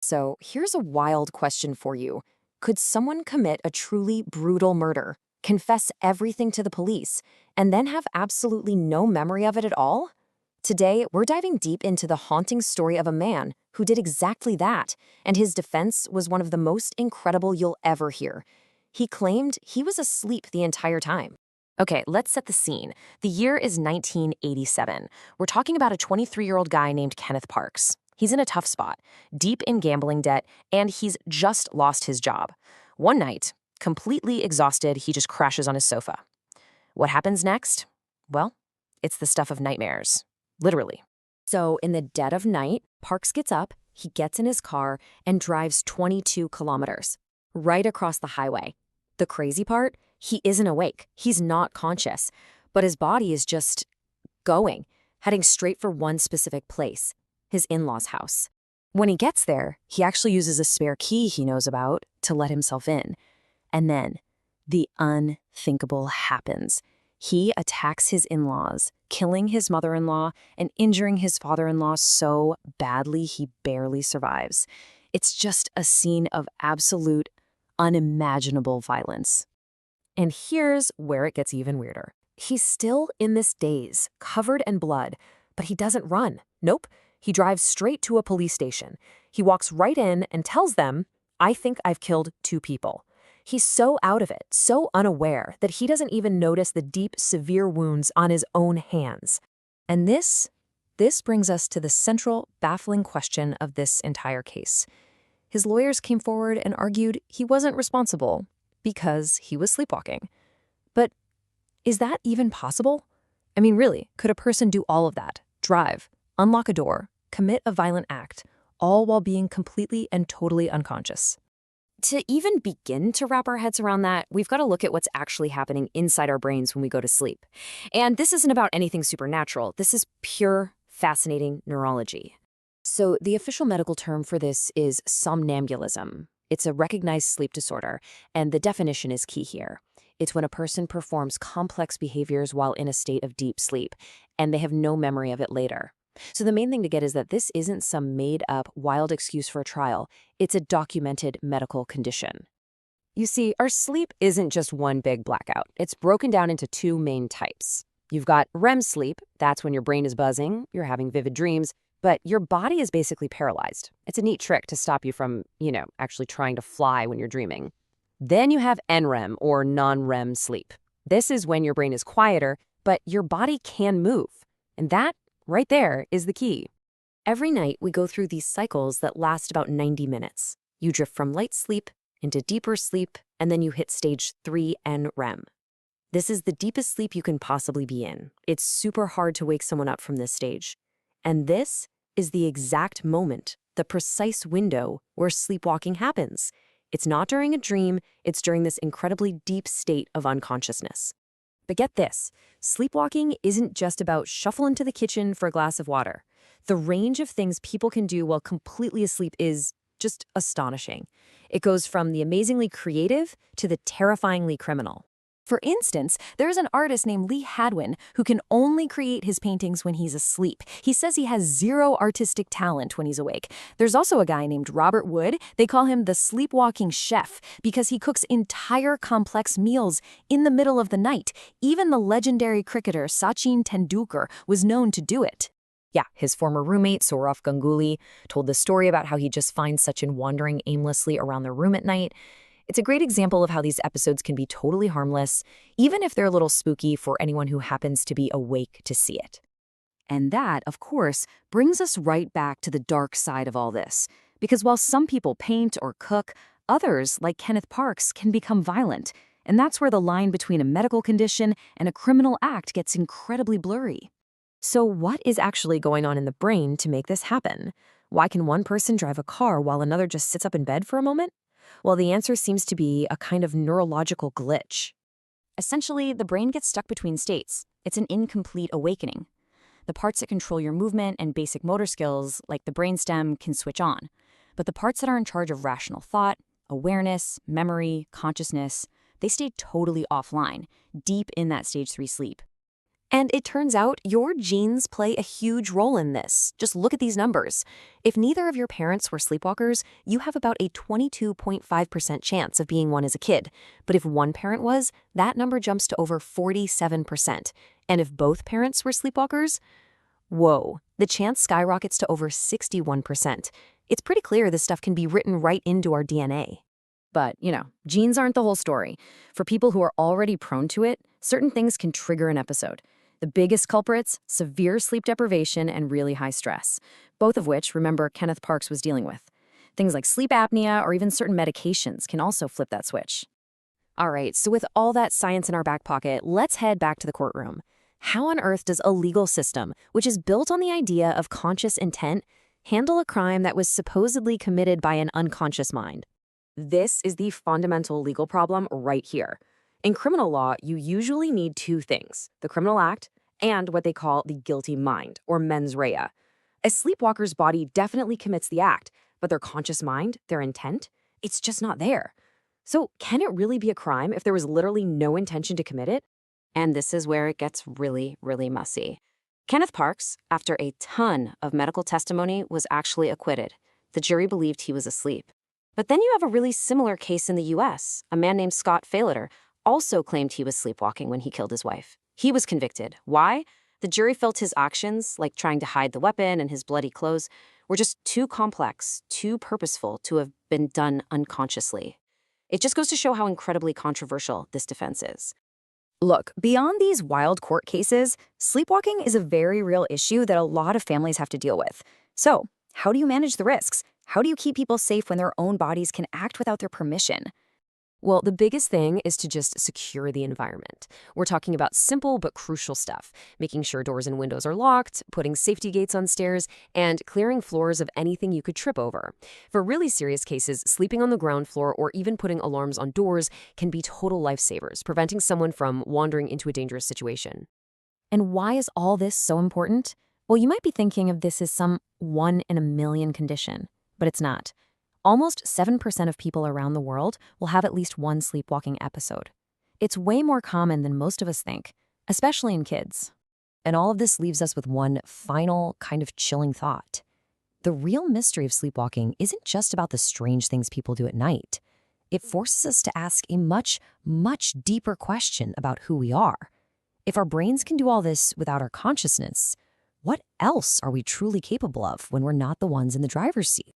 So here's a wild question for you. Could someone commit a truly brutal murder, confess everything to the police, and then have absolutely no memory of it at all? Today, we're diving deep into the haunting story of a man who did exactly that, and his defense was one of the most incredible you'll ever hear. He claimed he was asleep the entire time. Okay, let's set the scene. The year is 1987. We're talking about a 23-year-old guy named Kenneth Parks. He's in a tough spot, deep in gambling debt, and he's just lost his job. One night, completely exhausted, he just crashes on his sofa. What happens next? Well, it's the stuff of nightmares. Literally. So, in the dead of night, Parks gets up, he gets in his car, and drives 22 kilometers, right across the highway. The crazy part? He isn't awake. He's not conscious. But his body is just going, heading straight for one specific place, his in-laws' house. When he gets there, he actually uses a spare key he knows about to let himself in. And then, the unthinkable happens. He attacks his in-laws, killing his mother-in-law and injuring his father-in-law so badly he barely survives. It's just a scene of absolute, unimaginable violence. And here's where it gets even weirder. He's still in this daze, covered in blood, but he doesn't run. Nope. He drives straight to a police station. He walks right in and tells them, "I think I've killed 2 people." He's so out of it, so unaware, that he doesn't even notice the deep, severe wounds on his own hands. And this brings us to the central, baffling question of this entire case. His lawyers came forward and argued he wasn't responsible because he was sleepwalking. But is that even possible? I mean, really, could a person do all of that? Drive, unlock a door, commit a violent act, all while being completely and totally unconscious? To even begin to wrap our heads around that, we've got to look at what's actually happening inside our brains when we go to sleep. And this isn't about anything supernatural. This is pure, fascinating neurology. So the official medical term for this is somnambulism. It's a recognized sleep disorder, and the definition is key here. It's when a person performs complex behaviors while in a state of deep sleep, and they have no memory of it later. So the main thing to get is that this isn't some made-up, wild excuse for a trial. It's a documented medical condition. You see, our sleep isn't just one big blackout. It's broken down into 2 main types. You've got REM sleep. That's when your brain is buzzing, you're having vivid dreams, but your body is basically paralyzed. It's a neat trick to stop you from, actually trying to fly when you're dreaming. Then you have NREM, or non-REM sleep. This is when your brain is quieter, but your body can move. And that right there is the key. Every night, we go through these cycles that last about 90 minutes. You drift from light sleep into deeper sleep, and then you hit stage 3 NREM. This is the deepest sleep you can possibly be in. It's super hard to wake someone up from this stage. And this is the exact moment, the precise window where sleepwalking happens. It's not during a dream, it's during this incredibly deep state of unconsciousness. But get this, sleepwalking isn't just about shuffle into the kitchen for a glass of water. The range of things people can do while completely asleep is just astonishing. It goes from the amazingly creative to the terrifyingly criminal. For instance, there's an artist named Lee Hadwin who can only create his paintings when he's asleep. He says he has 0 artistic talent when he's awake. There's also a guy named Robert Wood. They call him the sleepwalking chef because he cooks entire complex meals in the middle of the night. Even the legendary cricketer Sachin Tendulkar was known to do it. Yeah, his former roommate, Sourav Ganguly, told the story about how he just finds Sachin wandering aimlessly around their room at night. It's a great example of how these episodes can be totally harmless, even if they're a little spooky for anyone who happens to be awake to see it. And that, of course, brings us right back to the dark side of all this. Because while some people paint or cook, others, like Kenneth Parks, can become violent. And that's where the line between a medical condition and a criminal act gets incredibly blurry. So what is actually going on in the brain to make this happen? Why can one person drive a car while another just sits up in bed for a moment? Well, the answer seems to be a kind of neurological glitch. Essentially, the brain gets stuck between states. It's an incomplete awakening. The parts that control your movement and basic motor skills, like the brainstem, can switch on. But the parts that are in charge of rational thought, awareness, memory, consciousness, they stay totally offline, deep in that stage 3 sleep. And it turns out your genes play a huge role in this. Just look at these numbers. If neither of your parents were sleepwalkers, you have about a 22.5% chance of being one as a kid. But if one parent was, that number jumps to over 47%. And if both parents were sleepwalkers, whoa, the chance skyrockets to over 61%. It's pretty clear this stuff can be written right into our DNA. But, genes aren't the whole story. For people who are already prone to it, certain things can trigger an episode. The biggest culprits, severe sleep deprivation and really high stress, both of which, remember, Kenneth Parks was dealing with. Things like sleep apnea or even certain medications can also flip that switch. All right, so with all that science in our back pocket, let's head back to the courtroom. How on earth does a legal system, which is built on the idea of conscious intent, handle a crime that was supposedly committed by an unconscious mind? This is the fundamental legal problem right here. In criminal law, you usually need two things, the criminal act and what they call the guilty mind, or mens rea. A sleepwalker's body definitely commits the act, but their conscious mind, their intent, it's just not there. So can it really be a crime if there was literally no intention to commit it? And this is where it gets really, really messy. Kenneth Parks, after a ton of medical testimony, was actually acquitted. The jury believed he was asleep. But then you have a really similar case in the US. A man named Scott Failiter also claimed he was sleepwalking when he killed his wife. He was convicted. Why? The jury felt his actions, like trying to hide the weapon and his bloody clothes, were just too complex, too purposeful to have been done unconsciously. It just goes to show how incredibly controversial this defense is. Look, beyond these wild court cases, sleepwalking is a very real issue that a lot of families have to deal with. So, how do you manage the risks? How do you keep people safe when their own bodies can act without their permission? Well, the biggest thing is to just secure the environment. We're talking about simple but crucial stuff, making sure doors and windows are locked, putting safety gates on stairs, and clearing floors of anything you could trip over. For really serious cases, sleeping on the ground floor or even putting alarms on doors can be total lifesavers, preventing someone from wandering into a dangerous situation. And why is all this so important? Well, you might be thinking of this as some 1 in a million condition, but it's not. Almost 7% of people around the world will have at least one sleepwalking episode. It's way more common than most of us think, especially in kids. And all of this leaves us with one final, kind of chilling thought. The real mystery of sleepwalking isn't just about the strange things people do at night. It forces us to ask a much, much deeper question about who we are. If our brains can do all this without our consciousness, what else are we truly capable of when we're not the ones in the driver's seat?